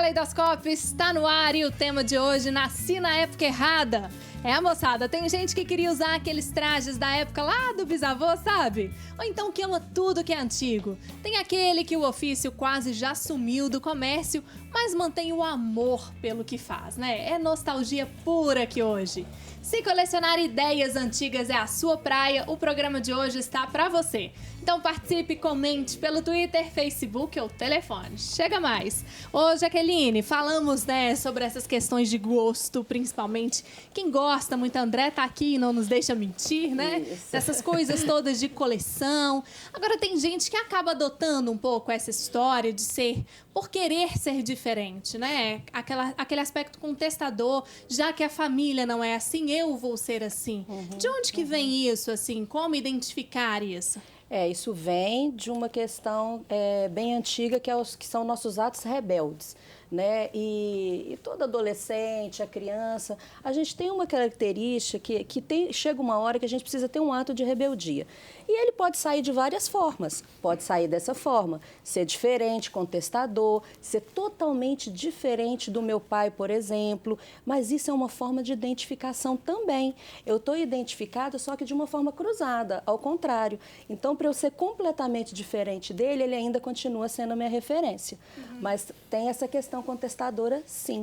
Caleidoscópio está no ar e o tema de hoje, nasci na época errada. Moçada, tem gente que queria usar aqueles trajes da época lá do bisavô, sabe? Ou então que ama tudo que é antigo. Tem aquele que o ofício quase já sumiu do comércio, mas mantém o amor pelo que faz, né? É nostalgia pura aqui hoje. Se colecionar ideias antigas é a sua praia, o programa de hoje está para você. Então participe, comente pelo Twitter, Facebook ou telefone. Chega mais! Ô, Jaqueline, falamos, sobre essas questões de gosto, principalmente. Quem gosta muito, André tá aqui e não nos deixa mentir, né? Isso. Dessas coisas todas de coleção. Agora tem gente que acaba adotando um pouco essa história de ser, por querer ser diferente, né? Aquele aspecto contestador, já que a família não é assim, eu vou ser assim. De onde que vem isso, assim? Como identificar isso? Isso vem de uma questão bem antiga, que são nossos atos rebeldes, né? E todo adolescente, a criança, a gente tem uma característica que chega uma hora que a gente precisa ter um ato de rebeldia. E ele pode sair de várias formas. Pode sair dessa forma, ser diferente, contestador, ser totalmente diferente do meu pai, por exemplo. Mas isso é uma forma de identificação também. Eu estou identificada, só que de uma forma cruzada, ao contrário. Então, para eu ser completamente diferente dele, ele ainda continua sendo a minha referência. Mas tem essa questão contestadora, sim.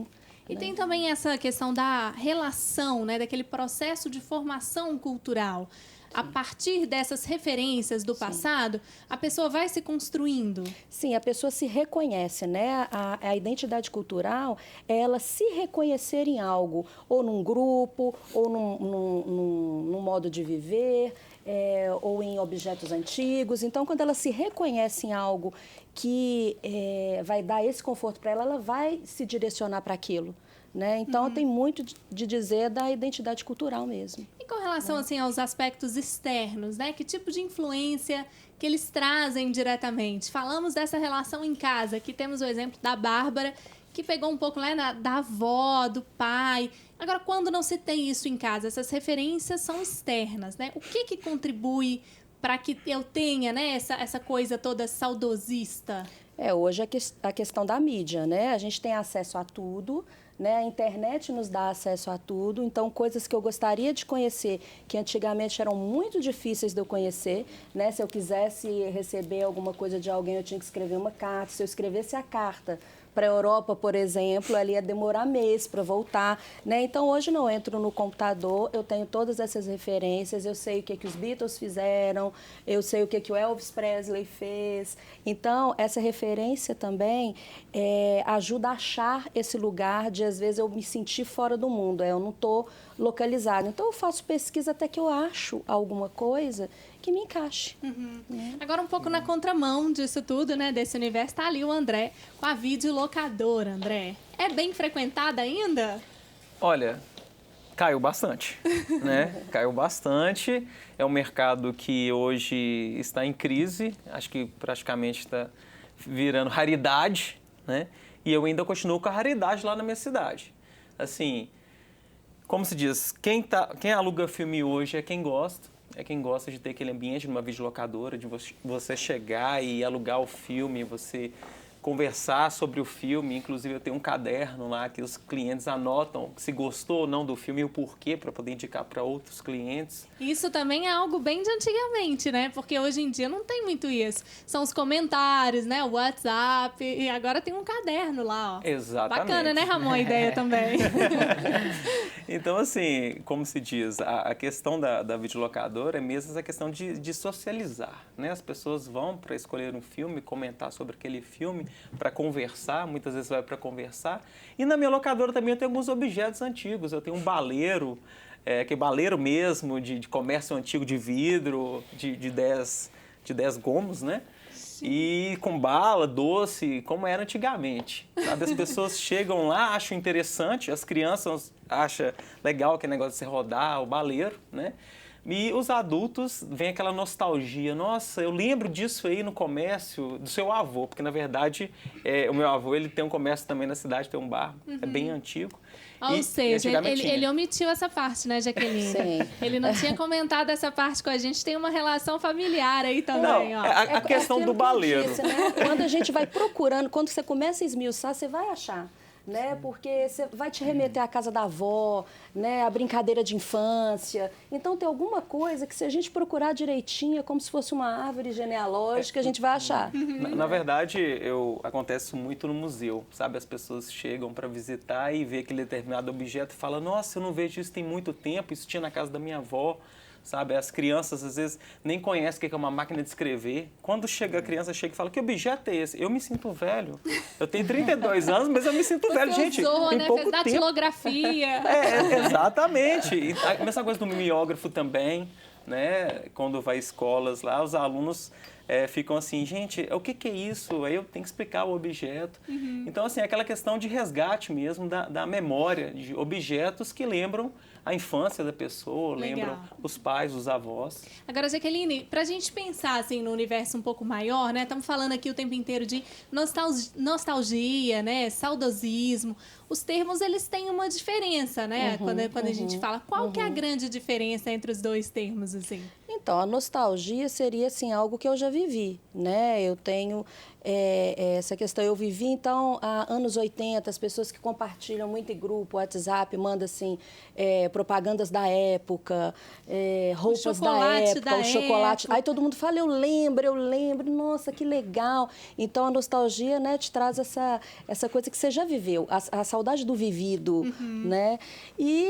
E tem também essa questão da relação, né, daquele processo de formação cultural. A partir dessas referências do passado, a pessoa vai se construindo. Sim, a pessoa se reconhece, né? A identidade cultural é ela se reconhecer em algo, ou num grupo, ou num modo de viver, ou em objetos antigos. Então, quando ela se reconhece em algo que vai dar esse conforto para ela vai se direcionar para aquilo. Né? Então, tem muito de dizer da identidade cultural mesmo. E com relação assim, aos aspectos externos, né? Que tipo de influência que eles trazem diretamente? Falamos dessa relação em casa, aqui temos o exemplo da Bárbara, que pegou um pouco da avó, do pai. Agora, quando não se tem isso em casa, essas referências são externas, né? O que contribui para que eu tenha, né, essa coisa toda saudosista? Hoje a questão da mídia, né? A gente tem acesso a tudo, né? A internet nos dá acesso a tudo, então coisas que eu gostaria de conhecer, que antigamente eram muito difíceis de eu conhecer, né? Se eu quisesse receber alguma coisa de alguém, eu tinha que escrever uma carta. Se eu escrevesse a carta para a Europa, por exemplo, ali ia demorar mês para voltar, né? Então, hoje não, eu entro no computador, eu tenho todas essas referências, eu sei o que os Beatles fizeram, eu sei o que o Elvis Presley fez. Então, essa referência também ajuda a achar esse lugar de, às vezes, eu me sentir fora do mundo, eu não estou localizada. Então, eu faço pesquisa até que eu acho alguma coisa que me encaixe. Agora, um pouco na contramão disso tudo, né, desse universo, está ali o André com a videolocadora, André. É bem frequentada ainda? Olha, caiu bastante, né? Caiu bastante. É um mercado que hoje está em crise, acho que praticamente está virando raridade, né? E eu ainda continuo com a raridade lá na minha cidade. Assim, como se diz, quem aluga filme hoje é quem gosta. É quem gosta de ter aquele ambiente numa videolocadora, de você chegar e alugar o filme, você conversar sobre o filme. Inclusive, eu tenho um caderno lá que os clientes anotam se gostou ou não do filme e o porquê para poder indicar para outros clientes. Isso também é algo bem de antigamente, né? Porque hoje em dia não tem muito isso. São os comentários, né? O WhatsApp. E agora tem um caderno lá, ó. Exatamente. Bacana, né, Ramon? A ideia também. Então, assim, como se diz, a questão da videolocadora é mesmo essa questão de socializar, né? As pessoas vão para escolher um filme, comentar sobre aquele filme, para conversar, muitas vezes vai para conversar. E na minha locadora também eu tenho alguns objetos antigos. Eu tenho um baleiro, que é baleiro mesmo, de comércio antigo de vidro, de 10 gomos, né? Sim. E com bala, doce, como era antigamente. Sabe? As pessoas chegam lá, acham interessante, as crianças acham legal aquele negócio de você rodar o baleiro, né? E os adultos, vem aquela nostalgia. Nossa, eu lembro disso aí no comércio do seu avô, porque na verdade o meu avô ele tem um comércio também na cidade, tem um bar, é bem antigo. Ou seja, antigamente ele omitiu essa parte, né, Jaqueline? Sim. Ele não tinha comentado essa parte com a gente, tem uma relação familiar aí também, Não, ó. a questão aquilo do que eu baleiro. disse, né? Quando a gente vai procurando, quando você começa a esmiuçar, você vai achar. Né? Porque você vai te remeter à casa da avó, né? A brincadeira de infância. Então, tem alguma coisa que, se a gente procurar direitinho, é como se fosse uma árvore genealógica, a gente vai achar. Na verdade, acontece muito no museu, sabe? As pessoas chegam para visitar e vê aquele determinado objeto e falam, nossa, eu não vejo isso tem muito tempo, isso tinha na casa da minha avó. Sabe, as crianças às vezes nem conhecem o que é uma máquina de escrever. Quando a criança chega e fala, que objeto é esse? Eu me sinto velho. Eu tenho 32 anos, mas eu me sinto velho. Gente, usou, tem né? pouco Fez tempo. datilografia. Exatamente. E a mesma coisa do mimeógrafo também, né? Quando vai escolas lá, os alunos ficam assim, gente, o que é isso? Aí eu tenho que explicar o objeto. Então, assim, aquela questão de resgate mesmo da memória de objetos que lembram a infância da pessoa, lembram os pais, os avós. Agora, Jaqueline, pra gente pensar assim no universo um pouco maior, né? Estamos falando aqui o tempo inteiro de nostalgia, né? Saudosismo. Os termos, eles têm uma diferença, né? Quando a gente fala. Qual que é a grande diferença entre os dois termos, assim? Então, a nostalgia seria, assim, algo que eu já vivi, né? Eu tenho essa questão, eu vivi, então, há anos 80, as pessoas que compartilham muito em grupo, WhatsApp, mandam, assim, propagandas da época, roupas da época, o chocolate. Aí todo mundo fala, eu lembro, nossa, que legal. Então, a nostalgia, né, te traz essa coisa que você já viveu, a saudade do vivido, né? E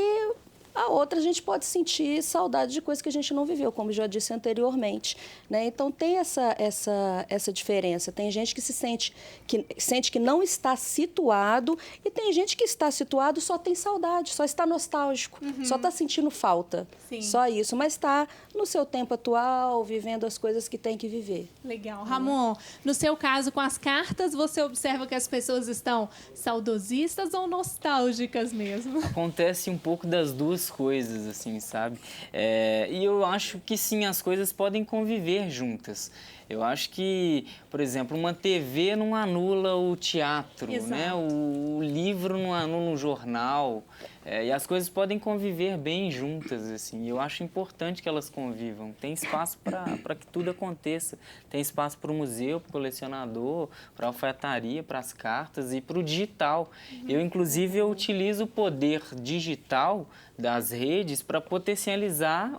a outra, a gente pode sentir saudade de coisas que a gente não viveu, como já disse anteriormente, né? Então, tem essa diferença. Tem gente que sente que não está situado e tem gente que está situado só tem saudade, só está nostálgico, só está sentindo falta. Sim. Só isso, mas está no seu tempo atual, vivendo as coisas que tem que viver. Legal. Ramon, no seu caso, com as cartas, você observa que as pessoas estão saudosistas ou nostálgicas mesmo? Acontece um pouco das duas coisas, assim, sabe? E eu acho que sim, as coisas podem conviver juntas. Eu acho que, por exemplo, uma TV não anula o teatro, né? O livro não anula um jornal. E as coisas podem conviver bem juntas, assim. Eu acho importante que elas convivam. Tem espaço para que tudo aconteça. Tem espaço para o museu, para o colecionador, para a alfaiataria, para as cartas e para o digital. Inclusive, eu utilizo o poder digital das redes para potencializar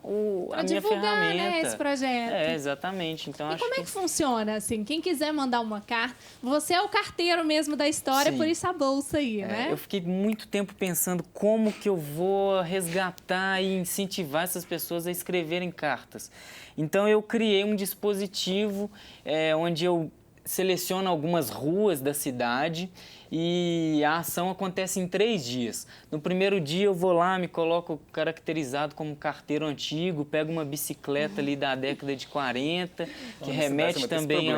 a minha ferramenta. Né, esse projeto. Exatamente. Então, e como é que funciona, assim? Quem quiser mandar uma carta... Você é o carteiro mesmo da história, por isso a bolsa aí, né? Eu fiquei muito tempo pensando como que eu vou resgatar e incentivar essas pessoas a escreverem cartas. Então, eu criei um dispositivo onde eu seleciono algumas ruas da cidade e a ação acontece em 3 dias. No primeiro dia eu vou lá, me coloco caracterizado como carteiro antigo, pego uma bicicleta ali da década de 40, que remete também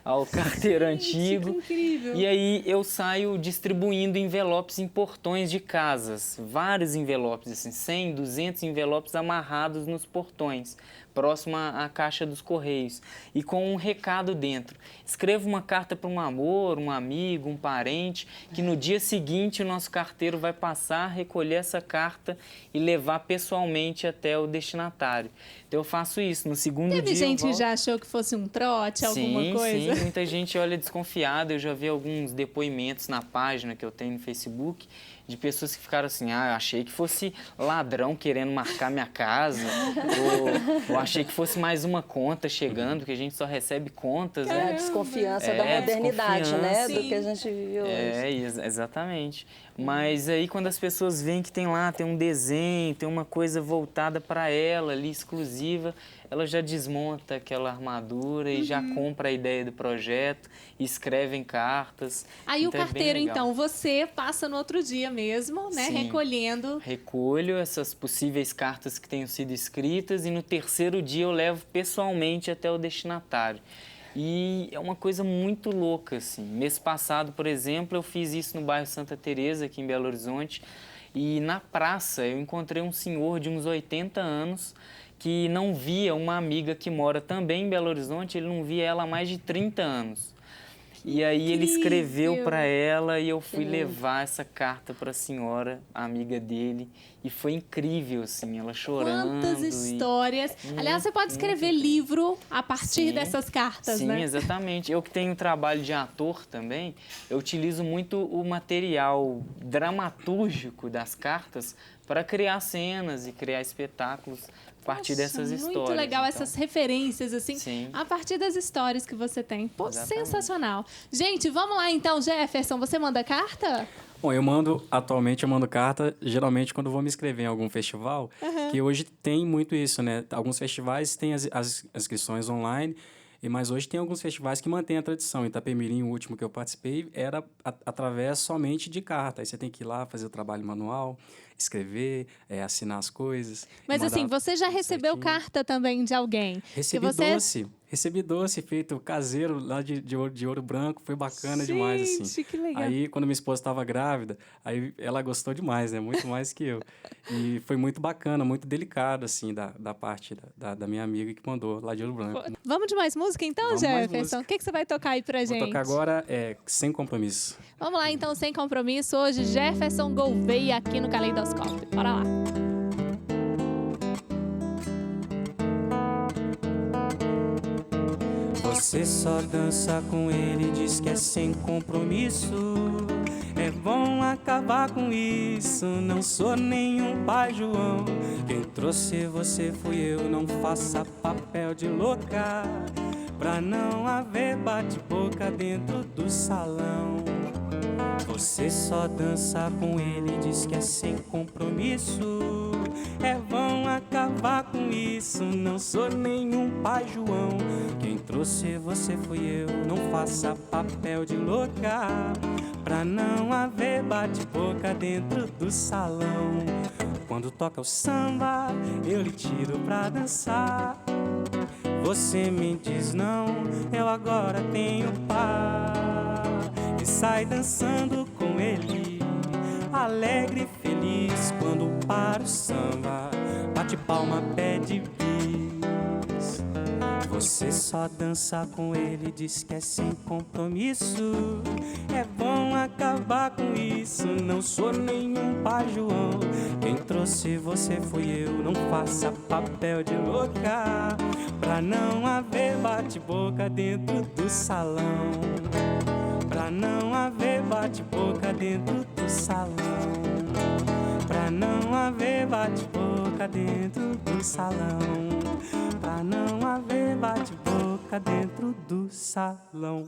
ao carteiro antigo. Gente, que incrível. E aí eu saio distribuindo envelopes em portões de casas, vários envelopes, assim, 100, 200 envelopes amarrados nos portões, próximo à caixa dos correios, e com um recado dentro. Escrevo uma carta para um amor, um amigo, um parente, que no dia seguinte o nosso carteiro vai passar, recolher essa carta e levar pessoalmente até o destinatário. Então eu faço isso. No segundo dia Teve gente que já achou que fosse um trote, alguma coisa? Sim, muita gente olha desconfiada. Eu já vi alguns depoimentos na página que eu tenho no Facebook de pessoas que ficaram assim, achei que fosse ladrão querendo marcar minha casa, ou achei que fosse mais uma conta chegando, porque a gente só recebe contas, É a desconfiança da modernidade, né? Do que a gente vive hoje. Exatamente. Mas aí quando as pessoas veem que tem um desenho, tem uma coisa voltada para ela ali, exclusiva, ela já desmonta aquela armadura e já compra a ideia do projeto, escreve em cartas. Aí então, o carteiro, então, você passa no outro dia mesmo, né? Sim. Recolhendo. Recolho essas possíveis cartas que tenham sido escritas e no terceiro dia eu levo pessoalmente até o destinatário. E é uma coisa muito louca, assim. Mês passado, por exemplo, eu fiz isso no bairro Santa Teresa, aqui em Belo Horizonte, e na praça eu encontrei um senhor de uns 80 anos que não via uma amiga que mora também em Belo Horizonte, ele não via ela há mais de 30 anos. E aí ele escreveu para ela e eu fui levar essa carta para a senhora, a amiga dele, e foi incrível, assim, ela chorando. Quantas histórias. Aliás, você pode escrever livro a partir dessas cartas, né? Sim, exatamente. Eu que tenho trabalho de ator também, eu utilizo muito o material dramatúrgico das cartas para criar cenas e criar espetáculos a partir dessas histórias. Muito legal então. essas referências, assim, Sim. a partir das histórias que você tem. Pô, Exatamente. sensacional. Gente, vamos lá então, Jefferson, você manda carta? Bom, atualmente eu mando carta, geralmente quando vou me inscrever em algum festival, que hoje tem muito isso, né? Alguns festivais têm as inscrições online, mas hoje tem alguns festivais que mantêm a tradição. Em Itapemirim, o último que eu participei, era através somente de carta. Aí você tem que ir lá fazer o trabalho manual, escrever, assinar as coisas. Mas assim, você já recebeu certinho. carta também de alguém? Recebi doce feito caseiro lá de ouro branco, foi bacana demais, assim. Gente, que legal. Aí, quando minha esposa estava grávida, aí ela gostou demais, né? Muito mais que eu. E foi muito bacana, muito delicado, assim, da parte da minha amiga que mandou lá de Ouro Branco. Vamos de mais música então, Vamos mais Jefferson? música. O que você vai tocar aí pra gente? Vou tocar agora Sem Compromisso. Vamos lá então, Sem Compromisso. Hoje, Jefferson Gouveia aqui no Caleidoscópio. Bora lá. Você só dança com ele, diz que é sem compromisso. É bom acabar com isso. Não sou nenhum pai João. Quem trouxe você fui eu. Não faça papel de louca, pra não haver bate-boca dentro do salão. Você só dança com ele, diz que é sem compromisso. É bom acabar com isso. Não sou nenhum pai João. Quem trouxe você fui eu. Não faça papel de louca, pra não haver bate-boca dentro do salão. Quando toca o samba, eu lhe tiro pra dançar. Você me diz não, eu agora tenho par. E sai dançando com ele, alegre e feliz. Quando para o samba, bate palma, pede bis. Você só dança com ele, diz que é sem compromisso. É bom acabar com isso. Não sou nenhum pai João. Quem trouxe você fui eu. Não faça papel de louca, pra não haver bate-boca dentro do salão. Pra não haver bate-boca dentro do salão. Pra não haver bate-boca dentro do salão. Pra não haver bate-boca dentro do salão.